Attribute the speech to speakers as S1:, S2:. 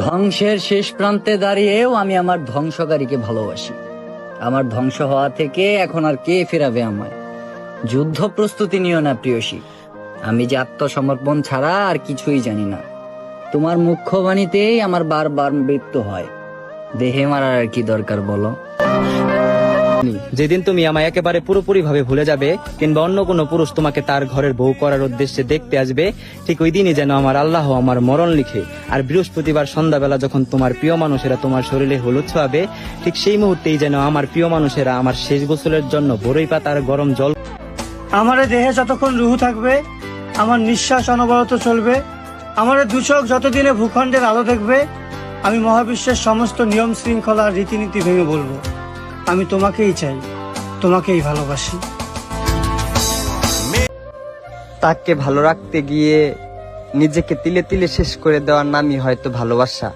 S1: ধ্বংসের শেষ প্রান্তে দাঁড়িয়েও আমি আমার ধ্বংসকারীকে ভালোবাসি। আমার ধ্বংস হওয়া থেকে এখন আর কে ফেরাবে আমায়? যুদ্ধ প্রস্তুতি নিও না প্রিয়সী, আমি যে আত্মসমর্পণ ছাড়া আর কিছুই জানি না। তোমার মুখ্য বাণীতেই আমার বারবার মৃত্যু হয়, দেহে মারার আর কি দরকার বলো?
S2: যেদিন তুমি আমায় একেবারে পুরোপুরি ভাবে ভুলে যাবে কিংবা অন্য কোনো পুরুষ তোমাকে তার ঘরের বউ করার উদ্দেশ্যে দেখতে আসবে, ঠিক ওই দিনই যেন আমার আল্লাহ আমার মরণ লিখে। আর বৃহস্পতিবার সন্ধ্যাবেলা যখন তোমার প্রিয় মানুষেরা তোমার শরীরে হলুদ ছোঁয়াবে, ঠিক সেই মুহূর্তেই যেন আমার প্রিয় মানুষেরা আমার শেষ গোসলের জন্য বরই পাতার গরম জল।
S3: আমার দেহে যতক্ষণ রুহু থাকবে, আমার নিঃশ্বাস অনবরত চলবে, আমার দু চোখ যতদিনে ভূখণ্ডের আলো দেখবে, আমি মহাবিশ্বের সমস্ত নিয়ম শৃঙ্খলা রীতিনীতি ভেঙে বলবো, আমি তোমাকেই চাই, তোমাকেই ভালোবাসি।
S4: তাকে ভালো রাখতে গিয়ে নিজেকে তিলে তিলে শেষ করে দেওয়ার নামই হয়তো ভালোবাসা।